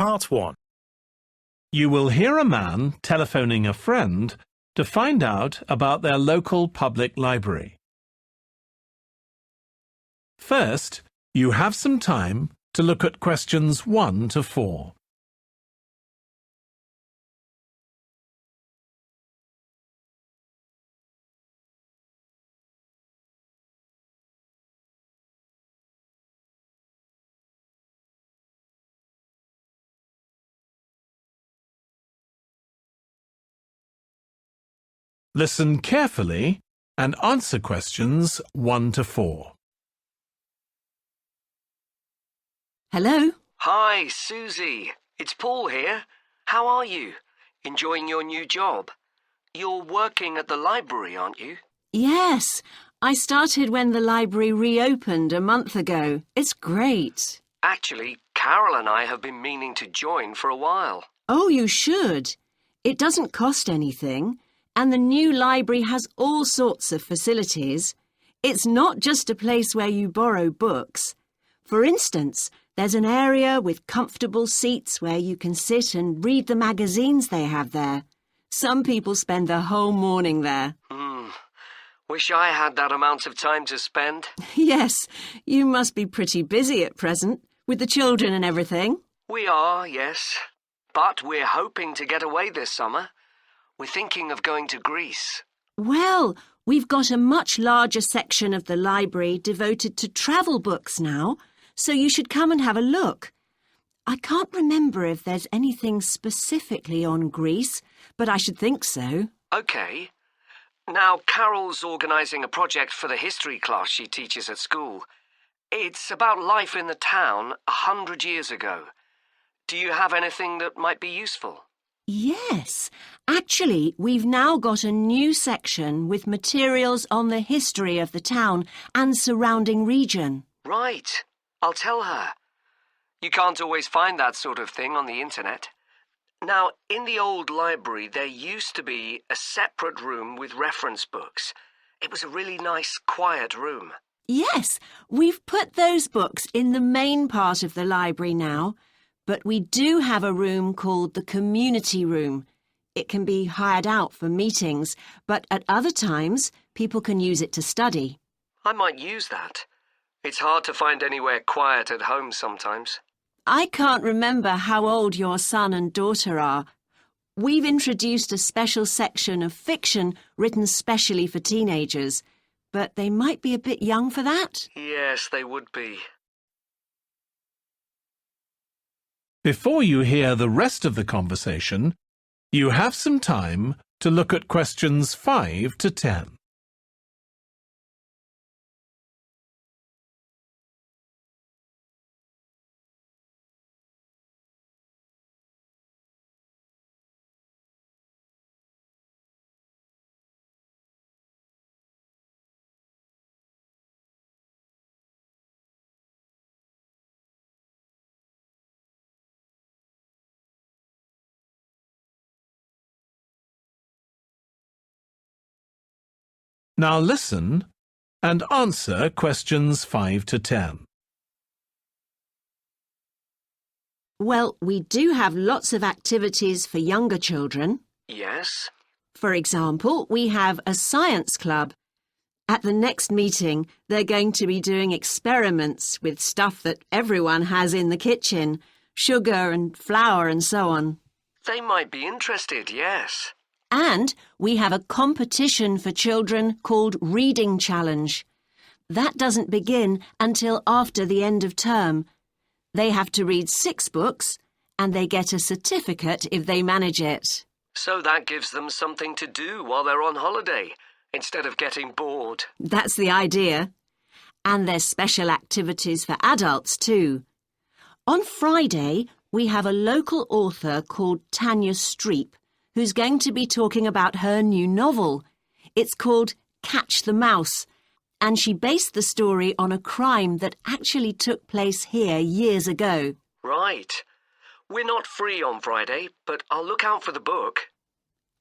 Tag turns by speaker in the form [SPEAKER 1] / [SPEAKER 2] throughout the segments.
[SPEAKER 1] Part 1. You will hear a man telephoning a friend to find out about their local public library. First, you have some time to look at questions 1 to 4. Listen carefully and answer questions 1 to 4.
[SPEAKER 2] Hello?
[SPEAKER 3] Hi, Susie. It's Paul here. How are you? Enjoying your new job? You're working at the library, aren't you?
[SPEAKER 2] Yes, I started when the library reopened a month ago. It's great.
[SPEAKER 3] Actually, Carol and I have been meaning to join for a while.
[SPEAKER 2] Oh, you should. It doesn't cost anything, and the new library has all sorts of facilities. It's not just a place where you borrow books. For instance, there's an area with comfortable seats where you can sit and read the magazines they have there. Some people spend the whole morning there.
[SPEAKER 3] Wish I had that amount of time to spend.
[SPEAKER 2] Yes, you must be pretty busy at present, with the children and everything.
[SPEAKER 3] We are, yes. But we're hoping to get away this summer. We're thinking of going to Greece.
[SPEAKER 2] Well, we've got a much larger section of the library devoted to travel books now, so you should come and have a look. I can't remember if there's anything specifically on Greece, but I should think so.
[SPEAKER 3] OK. Now, Carol's organising a project for the history class she teaches at school. It's about life in the town 100 years ago. Do you have anything that might be useful?
[SPEAKER 2] Yes. Actually, we've now got a new section with materials on the history of the town and surrounding region.
[SPEAKER 3] Right. I'll tell her. You can't always find that sort of thing on the internet. Now, in the old library, there used to be a separate room with reference books. It was a really nice, quiet room.
[SPEAKER 2] Yes, we've put those books in the main part of the library now, but we do have a room called the community room. It can be hired out for meetings, but at other times, people can use it to study.
[SPEAKER 3] I might use that. It's hard to find anywhere quiet at home sometimes.
[SPEAKER 2] I can't remember how old your son and daughter are. We've introduced a special section of fiction written specially for teenagers, but they might be a bit young for that.
[SPEAKER 3] Yes, they would be.
[SPEAKER 1] Before you hear the rest of the conversation, you have some time to look at questions 5 to 10. Now listen and answer questions 5 to 10.
[SPEAKER 2] Well, we do have lots of activities for younger children.
[SPEAKER 3] Yes?
[SPEAKER 2] For example, we have a science club. At the next meeting, they're going to be doing experiments with stuff that everyone has in the kitchen, sugar and flour and so on.
[SPEAKER 3] They might be interested, yes.
[SPEAKER 2] And we have a competition for children called Reading Challenge. That doesn't begin until after the end of term. They have to read 6 books and they get a certificate if they manage it.
[SPEAKER 3] So that gives them something to do while they're on holiday, instead of getting bored.
[SPEAKER 2] That's the idea. And there's special activities for adults too. On Friday, we have a local author called Tanya Streep, who's going to be talking about her new novel. It's called Catch the Mouse, and she based the story on a crime that actually took place here years ago.
[SPEAKER 3] Right. We're not free on Friday, but I'll look out for the book.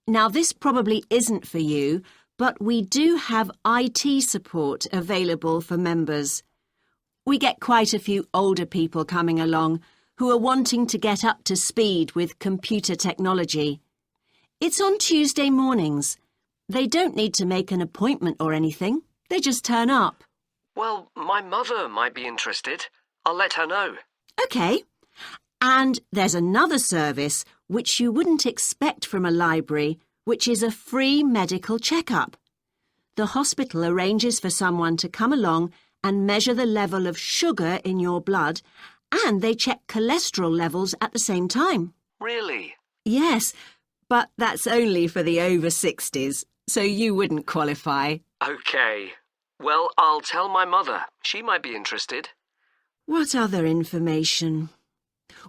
[SPEAKER 2] Now, this probably isn't for you, but we do have IT support available for members. We get quite a few older people coming along who are wanting to get up to speed with computer technology. It's on Tuesday mornings. They don't need to make an appointment or anything. They just turn up.
[SPEAKER 3] Well, my mother might be interested. I'll let her know.
[SPEAKER 2] OK. And there's another service which you wouldn't expect from a library, which is a free medical checkup. The hospital arranges for someone to come along and measure the level of sugar in your blood, and they check cholesterol levels at the same time.
[SPEAKER 3] Really?
[SPEAKER 2] Yes, but that's only for the over 60s, so you wouldn't qualify.
[SPEAKER 3] OK. Well, I'll tell my mother. She might be interested.
[SPEAKER 2] What other information?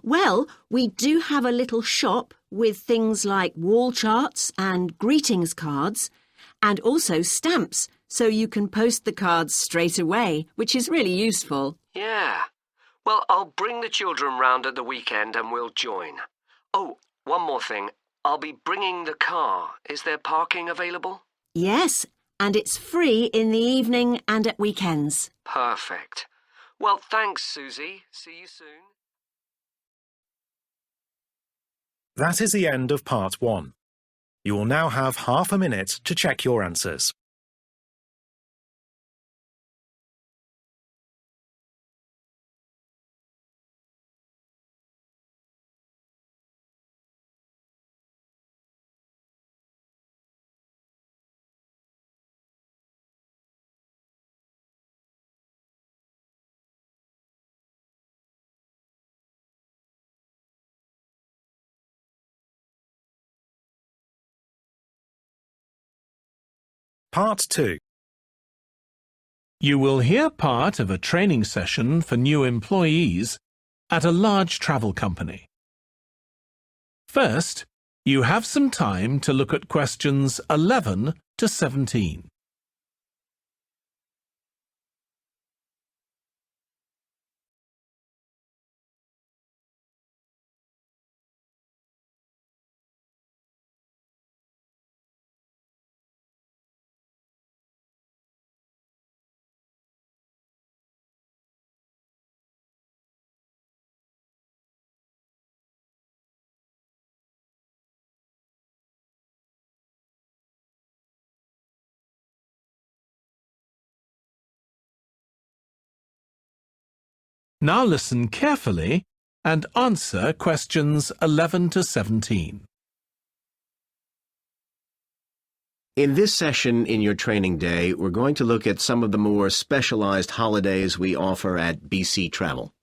[SPEAKER 2] Well, we do have a little shop with things like wall charts and greetings cards, and also stamps, so you can post the cards straight away, which is really useful.
[SPEAKER 3] Yeah. Well, I'll bring the children round at the weekend and we'll join. Oh, one more thing. I'll be bringing the car. Is there parking available?
[SPEAKER 2] Yes, and it's free in the evening and at weekends.
[SPEAKER 3] Perfect. Well, thanks, Susie. See you soon.
[SPEAKER 4] That is the end of part 1. You will now have half a minute to check your answers. Part 2.
[SPEAKER 1] You will hear part of a training session for new employees at a large travel company. First, you have some time to look at questions 11 to 17. Now listen carefully and answer questions 11 to 17.
[SPEAKER 5] In this session in your training day, we're going to look at some of the more specialized holidays we offer at BC Travel.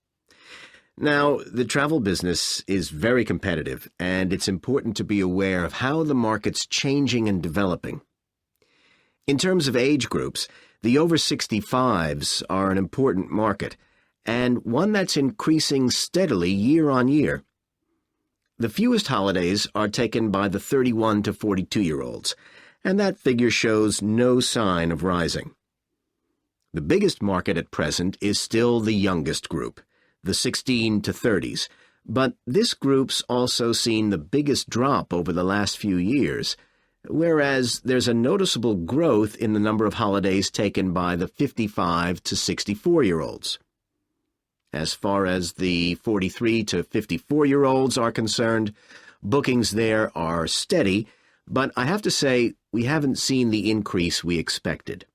[SPEAKER 5] Now, the travel business is very competitive, and it's important to be aware of how the market's changing and developing. In terms of age groups, the over 65s are an important market, and one that's increasing steadily year on year. The fewest holidays are taken by the 31 to 42-year-olds, and that figure shows no sign of rising. The biggest market at present is still the youngest group, the 16 to 30s, but this group's also seen the biggest drop over the last few years, whereas there's a noticeable growth in the number of holidays taken by the 55 to 64-year-olds. As far as the 43 to 54-year-olds are concerned, bookings there are steady, but I have to say we haven't seen the increase we expected.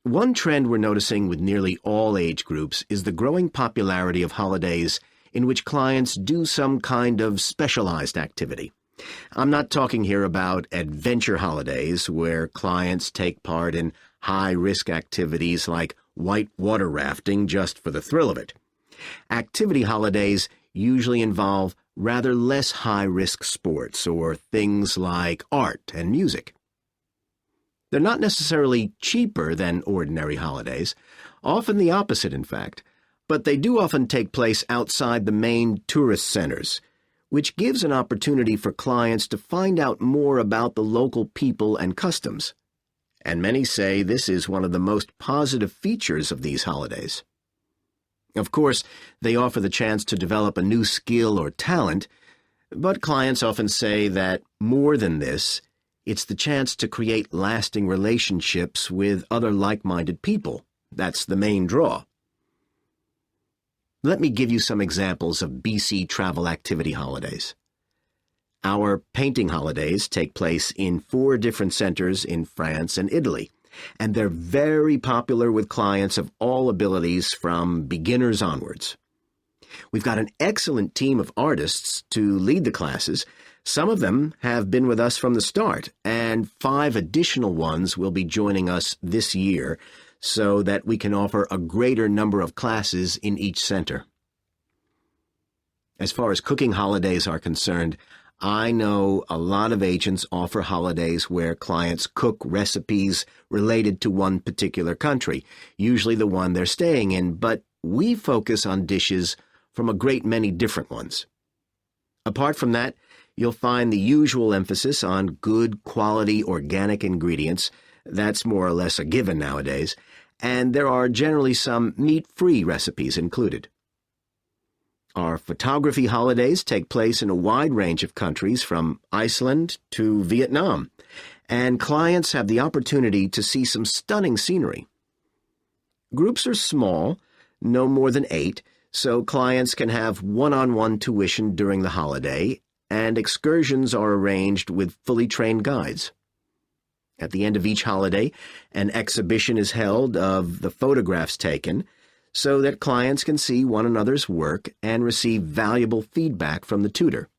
[SPEAKER 5] One trend we're noticing with nearly all age groups is the growing popularity of holidays in which clients do some kind of specialized activity. I'm not talking here about adventure holidays where clients take part in high-risk activities like white water rafting just for the thrill of it. Activity holidays usually involve rather less high-risk sports or things like art and music. They're not necessarily cheaper than ordinary holidays, often the opposite in fact, but they do often take place outside the main tourist centers, which gives an opportunity for clients to find out more about the local people and customs. And many say this is one of the most positive features of these holidays. Of course, they offer the chance to develop a new skill or talent, but clients often say that more than this, it's the chance to create lasting relationships with other like-minded people. That's the main draw. let me give you some examples of BC travel activity holidays. Our painting holidays take place in 4 different centers in France and Italy, and they're very popular with clients of all abilities from beginners onwards. We've got an excellent team of artists to lead the classes. Some of them have been with us from the start, and 5 additional ones will be joining us this year so that we can offer a greater number of classes in each center. As far as cooking holidays are concerned, I know a lot of agents offer holidays where clients cook recipes related to one particular country, usually the one they're staying in, but we focus on dishes from a great many different ones. Apart from that, you'll find the usual emphasis on good quality organic ingredients. That's more or less a given nowadays, and there are generally some meat-free recipes included. Our photography holidays take place in a wide range of countries from Iceland to Vietnam, and clients have the opportunity to see some stunning scenery. Groups are small, no more than 8, so clients can have one-on-one tuition during the holiday, and excursions are arranged with fully trained guides. At the end of each holiday, an exhibition is held of the photographs taken, so that clients can see one another's work and receive valuable feedback from the tutor.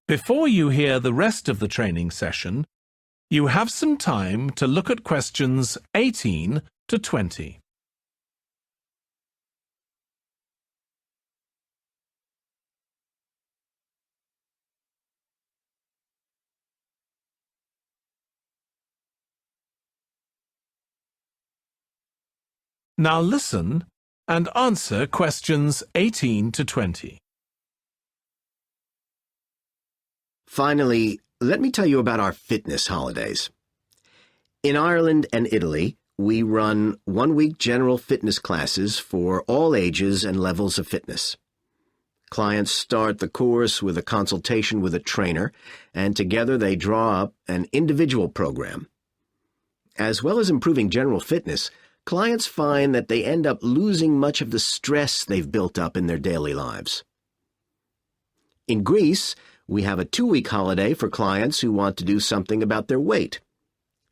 [SPEAKER 1] Before you hear the rest of the training session, you have some time to look at questions 18 to 20. Now listen and answer questions 18 to 20.
[SPEAKER 5] Finally, let me tell you about our fitness holidays. In Ireland and Italy, we run one-week general fitness classes for all ages and levels of fitness. Clients start the course with a consultation with a trainer, and together they draw up an individual program. As well as improving general fitness, clients find that they end up losing much of the stress they've built up in their daily lives. In Greece, we have a 2-week holiday for clients who want to do something about their weight.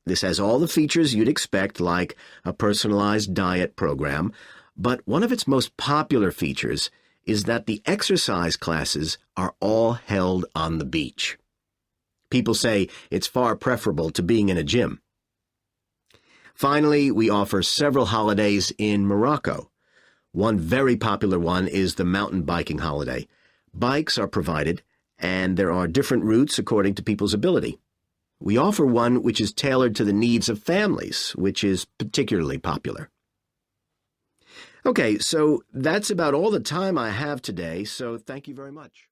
[SPEAKER 5] This has all the features you'd expect, like a personalized diet program, but one of its most popular features is that the exercise classes are all held on the beach. People say it's far preferable to being in a gym. Finally, we offer several holidays in Morocco. One very popular one is the mountain biking holiday. Bikes are provided, and there are different routes according to people's ability. We offer one which is tailored to the needs of families, which is particularly popular. Okay, so that's about all the time I have today, so thank you very much.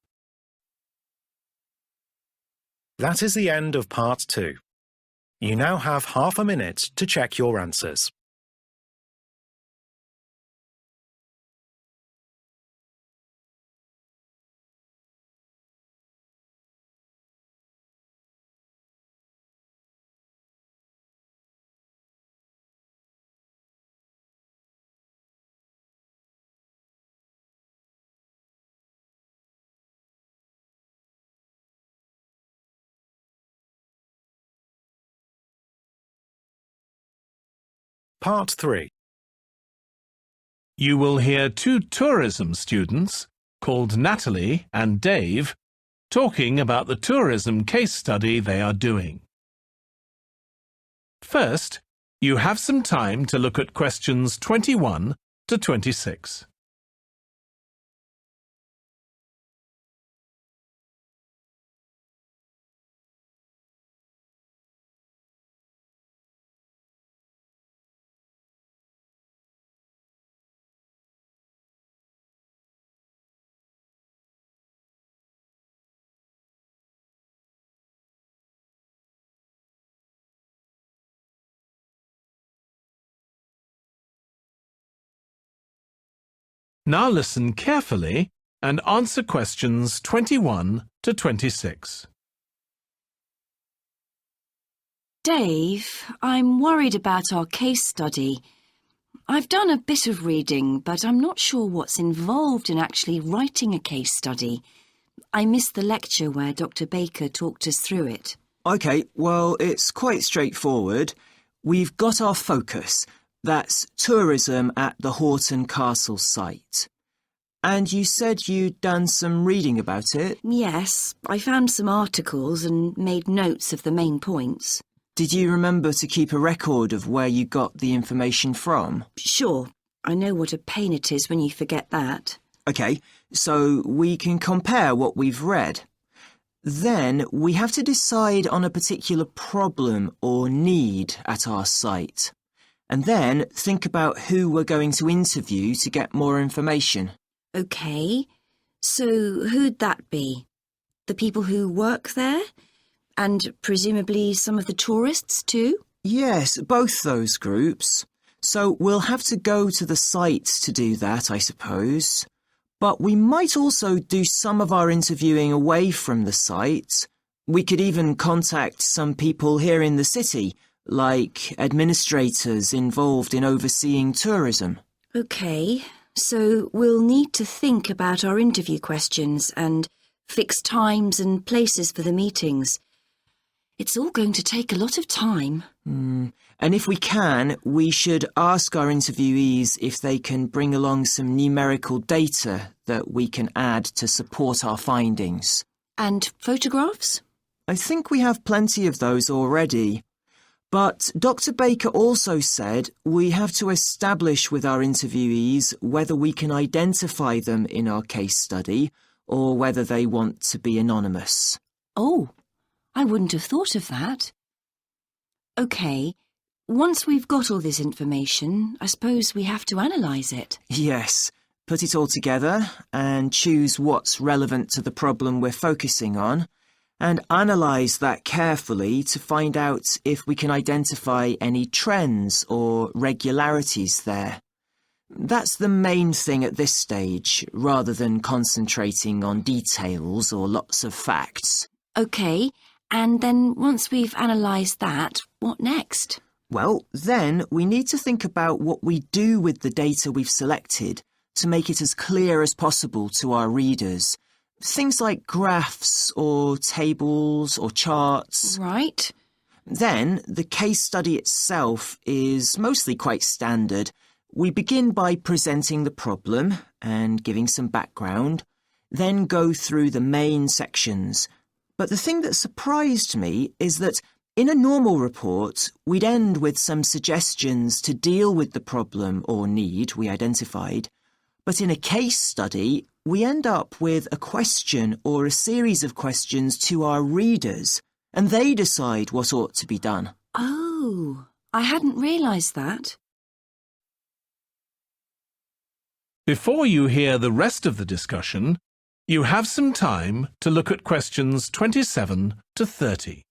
[SPEAKER 4] That is the end of part 2. You now have half a minute to check your answers. Part 3.
[SPEAKER 1] You will hear 2 tourism students, called Natalie and Dave, talking about the tourism case study they are doing. First, you have some time to look at questions 21 to 26. Now listen carefully and answer questions 21 to 26.
[SPEAKER 2] Dave, I'm worried about our case study. I've done a bit of reading, but I'm not sure what's involved in actually writing a case study. I missed the lecture where Dr. Baker talked us through it.
[SPEAKER 6] OK, well, it's quite straightforward. We've got our focus. That's tourism at the Horton Castle site. And you said you'd done some reading about it?
[SPEAKER 2] Yes, I found some articles and made notes of the main points.
[SPEAKER 6] Did you remember to keep a record of where you got the information from?
[SPEAKER 2] Sure, I know what a pain it is when you forget that.
[SPEAKER 6] OK, so we can compare what we've read. Then we have to decide on a particular problem or need at our site. And then think about who we're going to interview to get more information.
[SPEAKER 2] OK, so who'd that be? The people who work there? And presumably some of the tourists too?
[SPEAKER 6] Yes, both those groups. So we'll have to go to the site to do that, I suppose. But we might also do some of our interviewing away from the site. We could even contact some people here in the city, like administrators involved in overseeing tourism.
[SPEAKER 2] OK, so we'll need to think about our interview questions and fix times and places for the meetings. It's all going to take a lot of time.
[SPEAKER 6] And if we can, we should ask our interviewees if they can bring along some numerical data that we can add to support our findings.
[SPEAKER 2] And photographs?
[SPEAKER 6] I think we have plenty of those already. But Dr. Baker also said we have to establish with our interviewees whether we can identify them in our case study or whether they want to be anonymous.
[SPEAKER 2] Oh, I wouldn't have thought of that. OK, once we've got all this information, I suppose we have to analyse it.
[SPEAKER 6] Yes, put it all together and choose what's relevant to the problem we're focusing on, and analyse that carefully to find out if we can identify any trends or regularities there. That's the main thing at this stage, rather than concentrating on details or lots of facts.
[SPEAKER 2] OK, and then once we've analysed that, what next?
[SPEAKER 6] Well, then we need to think about what we do with the data we've selected to make it as clear as possible to our readers. Things like graphs or tables or charts.
[SPEAKER 2] Right.
[SPEAKER 6] Then the case study itself is mostly quite standard. We begin by presenting the problem and giving some background, then go through the main sections. But the thing that surprised me is that in a normal report, we'd end with some suggestions to deal with the problem or need we identified. But in a case study, we end up with a question or a series of questions to our readers, and they decide what ought to be done.
[SPEAKER 2] Oh, I hadn't realised that.
[SPEAKER 1] Before you hear the rest of the discussion, you have some time to look at questions 27 to 30.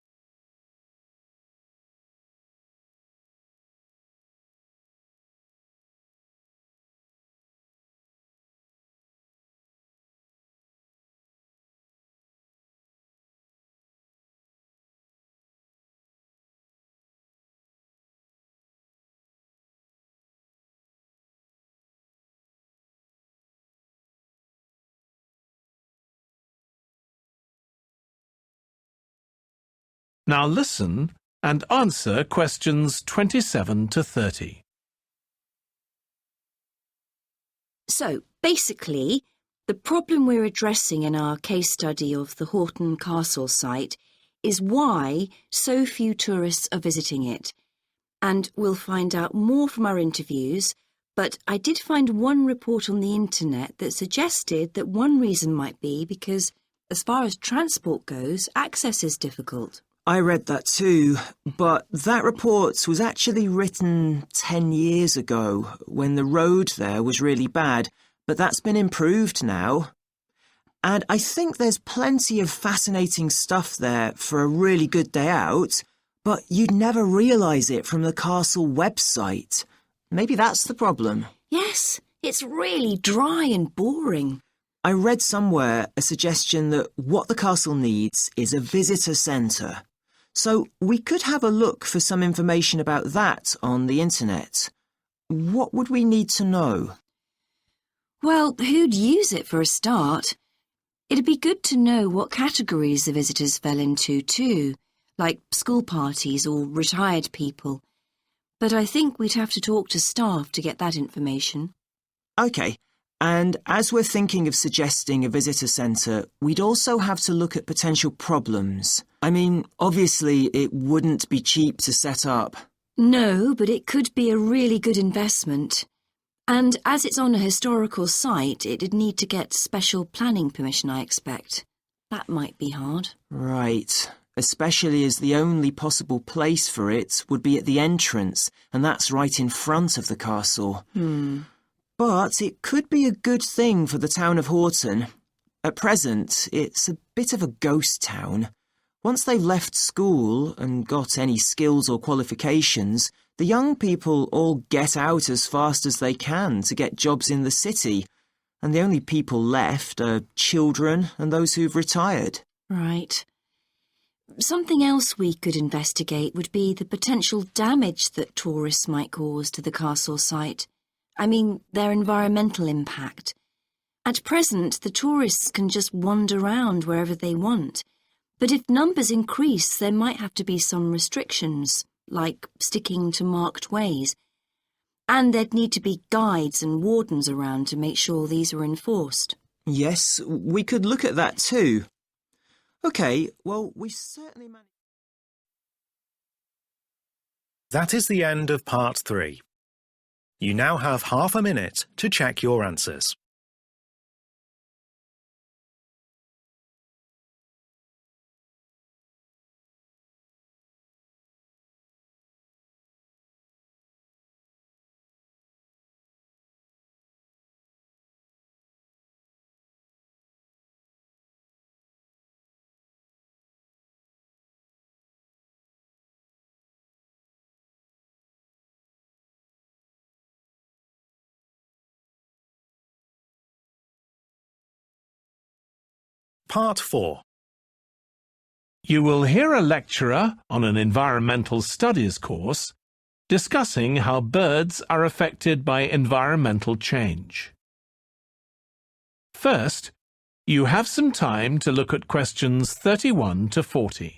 [SPEAKER 1] Now listen and answer questions 27 to 30.
[SPEAKER 2] So, basically, the problem we're addressing in our case study of the Horton Castle site is why so few tourists are visiting it. And we'll find out more from our interviews, but I did find one report on the internet that suggested that one reason might be because, as far as transport goes, access is difficult.
[SPEAKER 6] I read that too, but that report was actually written 10 years ago when the road there was really bad, but that's been improved now. And I think there's plenty of fascinating stuff there for a really good day out, but you'd never realise it from the castle website. Maybe that's the problem.
[SPEAKER 2] Yes, it's really dry and boring.
[SPEAKER 6] I read somewhere a suggestion that what the castle needs is a visitor centre. So we could have a look for some information about that on the internet. What would we need to know?
[SPEAKER 2] Well, who'd use it for a start? It'd be good to know what categories the visitors fell into too, like school parties or retired people. But I think we'd have to talk to staff to get that information.
[SPEAKER 6] OK, and as we're thinking of suggesting a visitor centre, we'd also have to look at potential problems. I mean, obviously it wouldn't be cheap to set up.
[SPEAKER 2] No, but it could be a really good investment. And as it's on a historical site, it'd need to get special planning permission, I expect. That might be hard.
[SPEAKER 6] Right, especially as the only possible place for it would be at the entrance, and that's right in front of the castle. But it could be a good thing for the town of Horton. At present, it's a bit of a ghost town. Once they've left school and got any skills or qualifications, the young people all get out as fast as they can to get jobs in the city, and the only people left are children and those who've retired.
[SPEAKER 2] Right. Something else we could investigate would be the potential damage that tourists might cause to the castle site. I mean, their environmental impact. At present, the tourists can just wander around wherever they want. But if numbers increase, there might have to be some restrictions, like sticking to marked ways. And there'd need to be guides and wardens around to make sure these are enforced.
[SPEAKER 6] Yes, we could look at that too. OK, well, we certainly managed...
[SPEAKER 4] That is the end of part 3. You now have half a minute to check your answers. Part 4.
[SPEAKER 1] You will hear a lecturer on an environmental studies course discussing how birds are affected by environmental change. First, you have some time to look at questions 31 to 40.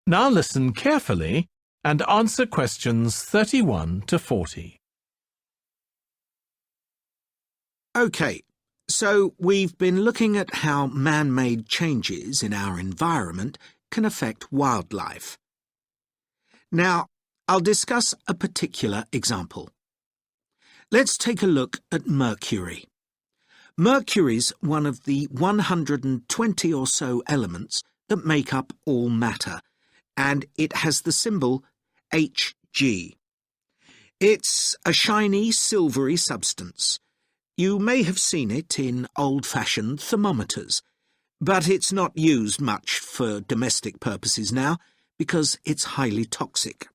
[SPEAKER 1] Now listen carefully and answer questions 31 to 40.
[SPEAKER 7] OK, so we've been looking at how man-made changes in our environment can affect wildlife. Now, I'll discuss a particular example. Let's take a look at mercury. Mercury's one of the 120 or so elements that make up all matter, and it has the symbol Hg. It's a shiny, silvery substance. You may have seen it in old-fashioned thermometers, but it's not used much for domestic purposes now because it's highly toxic.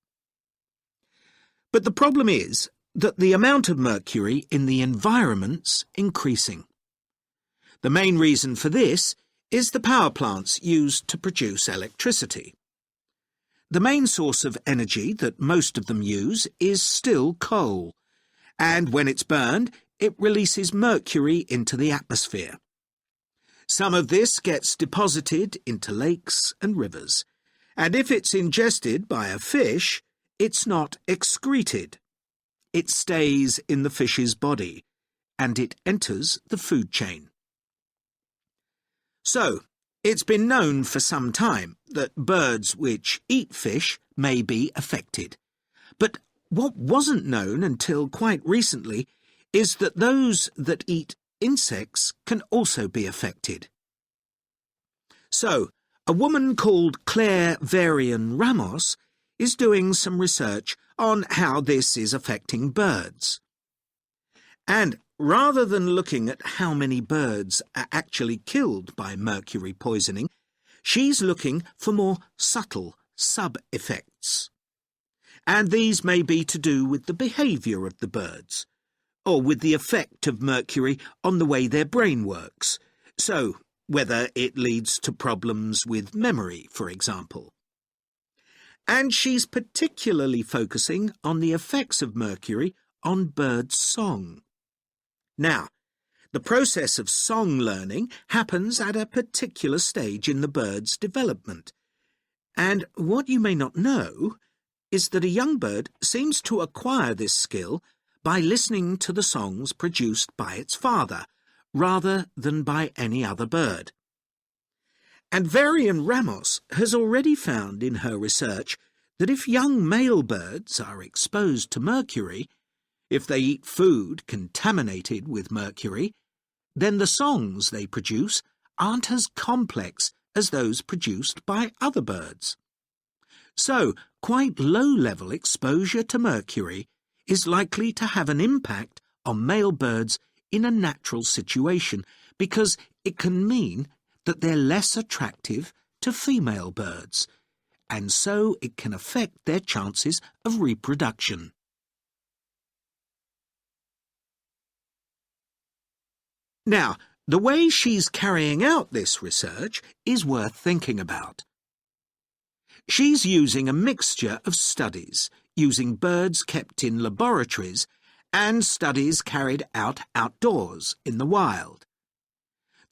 [SPEAKER 7] But the problem is that the amount of mercury in the environment's increasing. The main reason for this is the power plants used to produce electricity. The main source of energy that most of them use is still coal, and when it's burned, it releases mercury into the atmosphere. Some of this gets deposited into lakes and rivers, and if it's ingested by a fish, it's not excreted. It stays in the fish's body, and it enters the food chain. So, It's been known for some time that birds which eat fish may be affected. But what wasn't known until quite recently is that those that eat insects can also be affected. So, a woman called Claire Varian Ramos is doing some research on how this is affecting birds. And rather than looking at how many birds are actually killed by mercury poisoning, she's looking for more subtle sub-effects. And these may be to do with the behaviour of the birds, or with the effect of mercury on the way their brain works, so whether it leads to problems with memory, for example. And she's particularly focusing on the effects of mercury on bird song. Now, the process of song learning happens at a particular stage in the bird's development. And what you may not know is that a young bird seems to acquire this skill by listening to the songs produced by its father, rather than by any other bird. And Varian Ramos has already found in her research that if young male birds are exposed to mercury, if they eat food contaminated with mercury, then the songs they produce aren't as complex as those produced by other birds. So, quite low-level exposure to mercury is likely to have an impact on male birds in a natural situation because it can mean that they're less attractive to female birds, and so it can affect their chances of reproduction. Now, the way she's carrying out this research is worth thinking about. She's using a mixture of studies, using birds kept in laboratories and studies carried out outdoors in the wild.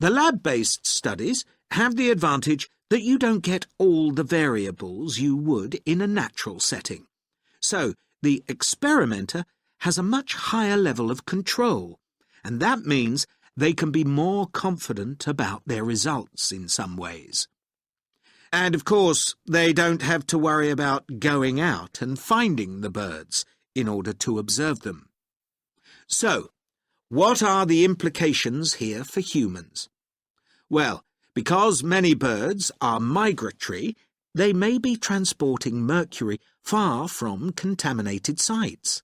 [SPEAKER 7] The lab-based studies have the advantage that you don't get all the variables you would in a natural setting. So, the experimenter has a much higher level of control, and that means they can be more confident about their results in some ways. And, of course, they don't have to worry about going out and finding the birds in order to observe them. So, what are the implications here for humans? Well, because many birds are migratory, they may be transporting mercury far from contaminated sites.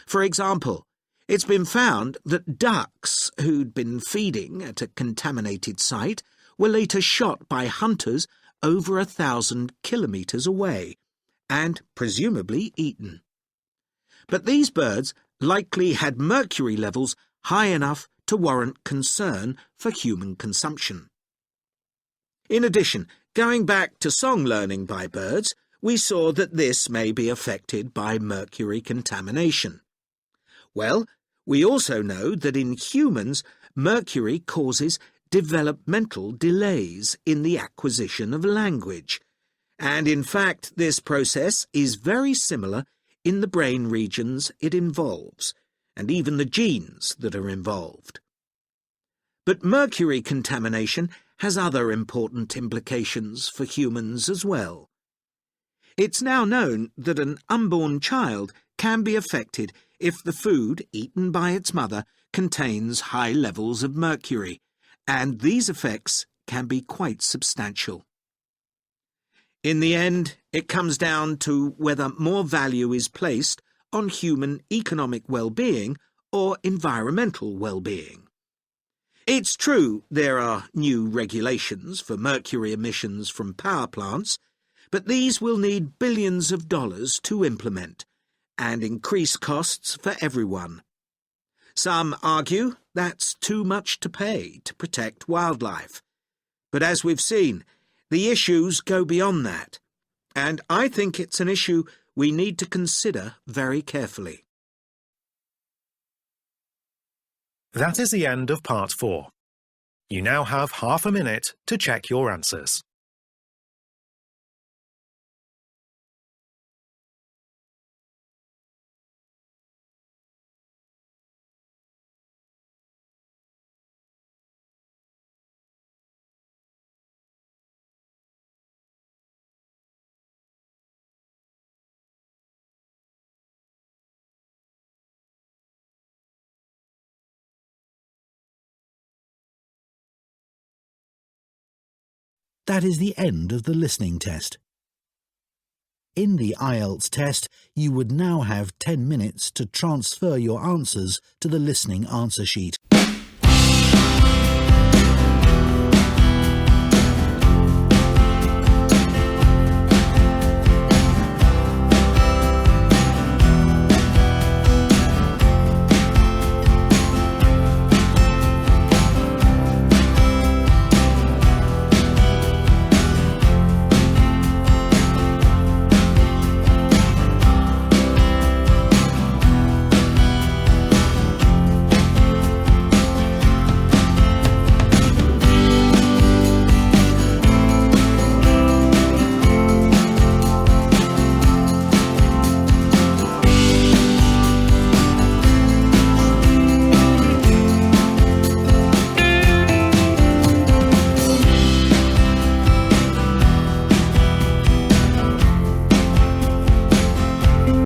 [SPEAKER 7] For example, it's been found that ducks who'd been feeding at a contaminated site were later shot by hunters over 1,000 kilometres away, and presumably eaten. But these birds likely had mercury levels high enough to warrant concern for human consumption. In addition, going back to song learning by birds, we saw that this may be affected by mercury contamination. Well, we also know that in humans, mercury causes developmental delays in the acquisition of language, and in fact this process is very similar in the brain regions it involves, and even the genes that are involved. But mercury contamination has other important implications for humans as well. It's now known that an unborn child can be affected if the food eaten by its mother contains high levels of mercury, and these effects can be quite substantial. In the end, it comes down to whether more value is placed on human economic well-being or environmental well-being. It's true there are new regulations for mercury emissions from power plants, but these will need billions of dollars to implement and increase costs for everyone. Some argue that's too much to pay to protect wildlife. But as we've seen, the issues go beyond that, and I think it's an issue we need to consider very carefully.
[SPEAKER 4] That is the end of part 4. You now have half a minute to check your answers.
[SPEAKER 8] That is the end of the listening test. In the IELTS test, you would now have 10 minutes to transfer your answers to the listening answer sheet.